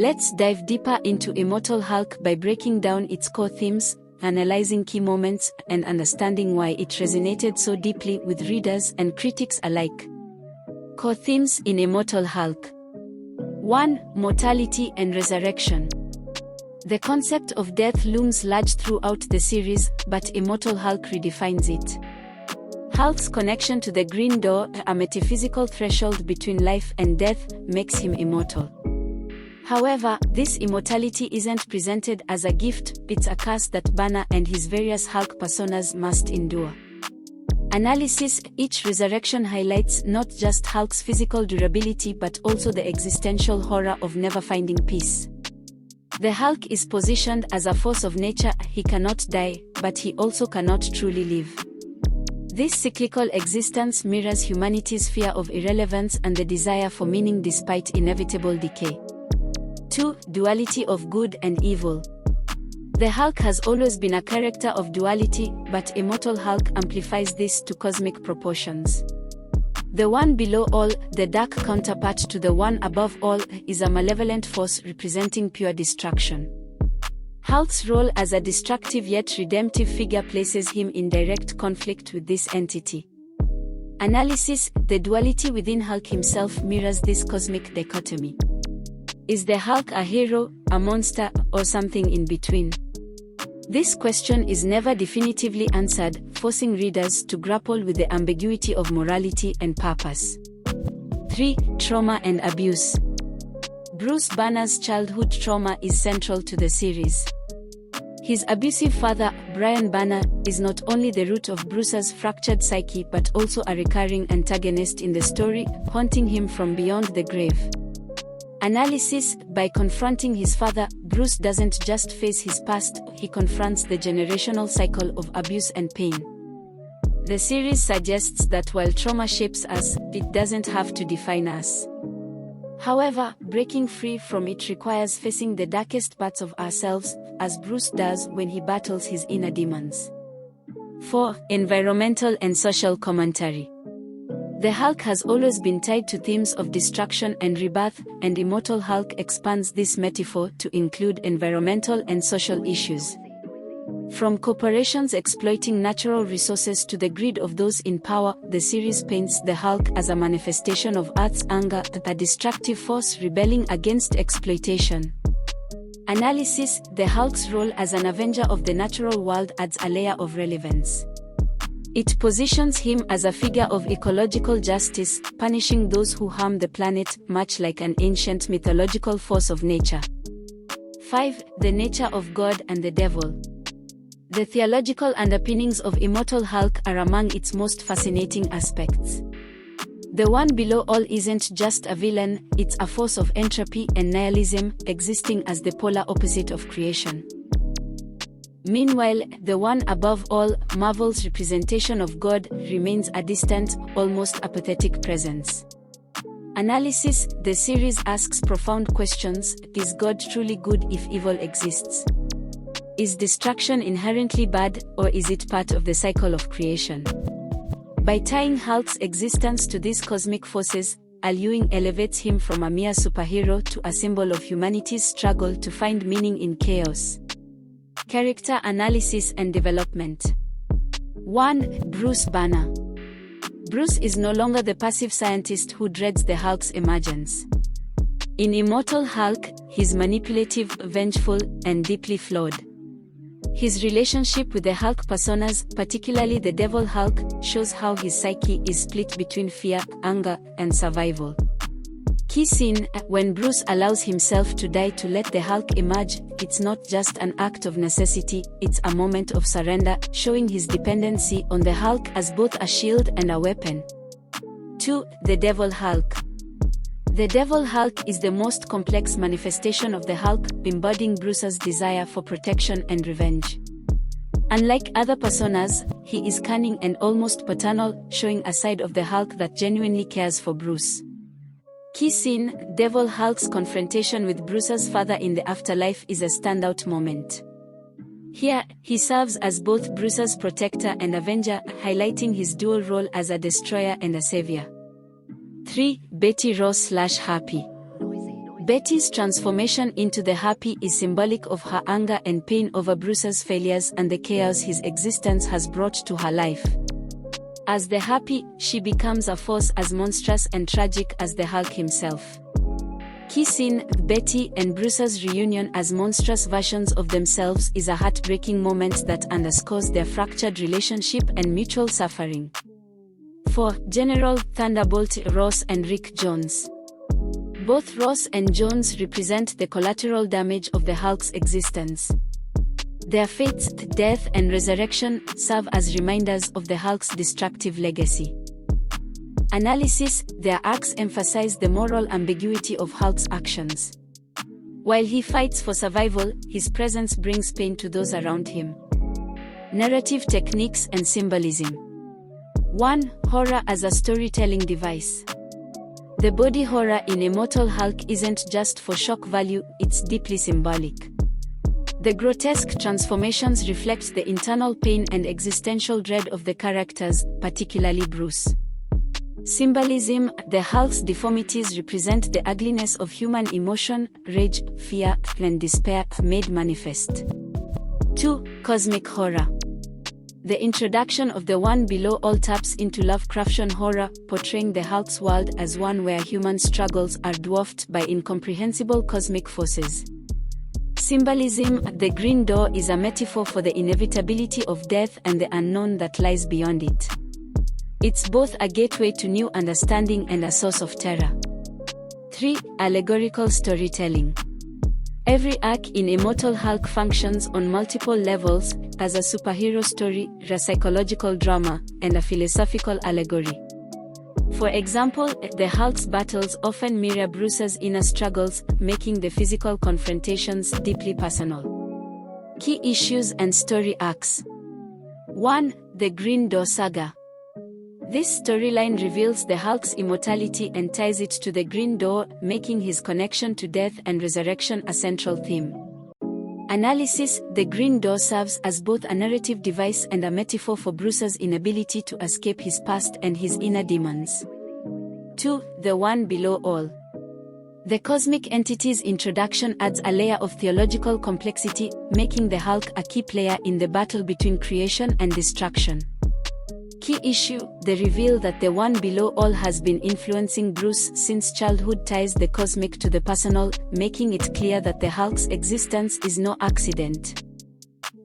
Let's dive deeper into Immortal Hulk by breaking down its core themes, analyzing key moments, and understanding why it resonated so deeply with readers and critics alike. Core themes in Immortal Hulk. 1. Mortality and resurrection. The concept of death looms large throughout the series, but Immortal Hulk redefines it. Hulk's connection to the Green Door, a metaphysical threshold between life and death, makes him immortal. However, this immortality isn't presented as a gift, it's a curse that Banner and his various Hulk personas must endure. Analysis. Each resurrection highlights not just Hulk's physical durability but also the existential horror of never finding peace. The Hulk is positioned as a force of nature. He cannot die, but he also cannot truly live. This cyclical existence mirrors humanity's fear of irrelevance and the desire for meaning despite inevitable decay. 2. Duality of good and evil. The Hulk has always been a character of duality, but Immortal Hulk amplifies this to cosmic proportions. The one below all, the dark counterpart to the one above all, is a malevolent force representing pure destruction. Hulk's role as a destructive yet redemptive figure places him in direct conflict with this entity. Analysis. The duality within Hulk himself mirrors this cosmic dichotomy. Is the Hulk a hero, a monster, or something in between? This question is never definitively answered, forcing readers to grapple with the ambiguity of morality and purpose. 3. Trauma and abuse. Bruce Banner's childhood trauma is central to the series. His abusive father, Brian Banner, is not only the root of Bruce's fractured psyche but also a recurring antagonist in the story, haunting him from beyond the grave. Analysis. By confronting his father, Bruce doesn't just face his past, he confronts the generational cycle of abuse and pain. The series suggests that while trauma shapes us, it doesn't have to define us. However, breaking free from it requires facing the darkest parts of ourselves, as Bruce does when he battles his inner demons. 4. Environmental and social commentary. The Hulk has always been tied to themes of destruction and rebirth, and Immortal Hulk expands this metaphor to include environmental and social issues. From corporations exploiting natural resources to the greed of those in power, the series paints the Hulk as a manifestation of Earth's anger, a destructive force rebelling against exploitation. Analysis. The Hulk's role as an avenger of the natural world adds a layer of relevance. It positions him as a figure of ecological justice, punishing those who harm the planet, much like an ancient mythological force of nature. 5. The nature of God and the devil. The theological underpinnings of Immortal Hulk are among its most fascinating aspects. The one below all isn't just a villain, it's a force of entropy and nihilism, existing as the polar opposite of creation. Meanwhile, the one above all, Marvel's representation of God, remains a distant, almost apathetic presence. Analysis. The series asks profound questions. Is God truly good if evil exists? Is destruction inherently bad, or is it part of the cycle of creation? By tying Hulk's existence to these cosmic forces, Al Ewing elevates him from a mere superhero to a symbol of humanity's struggle to find meaning in chaos. Character analysis and development. 1. Bruce Banner. Bruce is no longer the passive scientist who dreads the Hulk's emergence. In Immortal Hulk, he's manipulative, vengeful, and deeply flawed. His relationship with the Hulk personas, particularly the Devil Hulk, shows how his psyche is split between fear, anger, and survival. Key scene. When Bruce allows himself to die to let the Hulk emerge, it's not just an act of necessity, it's a moment of surrender, showing his dependency on the Hulk as both a shield and a weapon. 2. The Devil Hulk. The Devil Hulk is the most complex manifestation of the Hulk, embodying Bruce's desire for protection and revenge. Unlike other personas, he is cunning and almost paternal, showing a side of the Hulk that genuinely cares for Bruce. Key scene. Devil Hulk's confrontation with Bruce's father in the afterlife is a standout moment. Here, he serves as both Bruce's protector and avenger, highlighting his dual role as a destroyer and a savior. 3. Betty Ross / Happy. Betty's transformation into the Happy is symbolic of her anger and pain over Bruce's failures and the chaos his existence has brought to her life. As the Happy, she becomes a force as monstrous and tragic as the Hulk himself. Key scene: Betty and Bruce's reunion as monstrous versions of themselves is a heartbreaking moment that underscores their fractured relationship and mutual suffering. 4. General Thunderbolt Ross and Rick Jones. Both Ross and Jones represent the collateral damage of the Hulk's existence. Their fates, death and resurrection, serve as reminders of the Hulk's destructive legacy. Analysis: their arcs emphasize the moral ambiguity of Hulk's actions. While he fights for survival, his presence brings pain to those around him. Narrative techniques and symbolism. 1. Horror as a storytelling device. The body horror in Immortal Hulk isn't just for shock value, it's deeply symbolic. The grotesque transformations reflect the internal pain and existential dread of the characters, particularly Bruce. Symbolism: the Hulk's deformities represent the ugliness of human emotion, rage, fear, and despair, made manifest. 2. Cosmic horror. The introduction of the One Below All taps into Lovecraftian horror, portraying the Hulk's world as one where human struggles are dwarfed by incomprehensible cosmic forces. Symbolism: the Green Door is a metaphor for the inevitability of death and the unknown that lies beyond it. It's both a gateway to new understanding and a source of terror. 3. Allegorical storytelling. Every arc in Immortal Hulk functions on multiple levels, as a superhero story, a psychological drama, and a philosophical allegory. For example, the Hulk's battles often mirror Bruce's inner struggles, making the physical confrontations deeply personal. Key issues and story arcs. 1. The Green Door Saga. This storyline reveals the Hulk's immortality and ties it to the Green Door, making his connection to death and resurrection a central theme. Analysis: the Green Door serves as both a narrative device and a metaphor for Bruce's inability to escape his past and his inner demons. 2. The One Below All. The cosmic entity's introduction adds a layer of theological complexity, making the Hulk a key player in the battle between creation and destruction. Key issue: the reveal that the One Below All has been influencing Bruce since childhood ties the cosmic to the personal, making it clear that the Hulk's existence is no accident.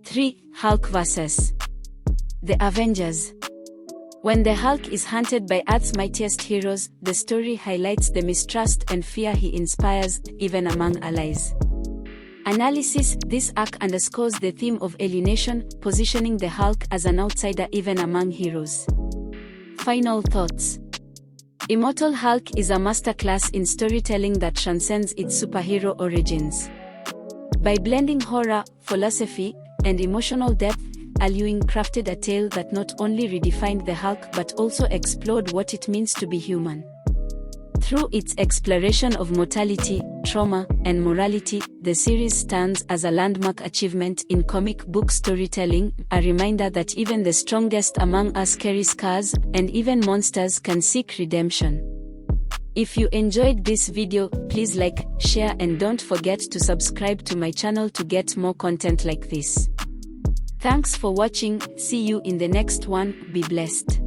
3. Hulk vs. the Avengers. When the Hulk is hunted by Earth's mightiest heroes, the story highlights the mistrust and fear he inspires, even among allies. Analysis: this arc underscores the theme of alienation, positioning the Hulk as an outsider even among heroes. Final thoughts. Immortal Hulk is a masterclass in storytelling that transcends its superhero origins. By blending horror, philosophy, and emotional depth, Al Ewing crafted a tale that not only redefined the Hulk but also explored what it means to be human. Through its exploration of mortality, trauma, and morality, the series stands as a landmark achievement in comic book storytelling, a reminder that even the strongest among us carry scars, and even monsters can seek redemption. If you enjoyed this video, please like, share, and don't forget to subscribe to my channel to get more content like this. Thanks for watching, see you in the next one, be blessed.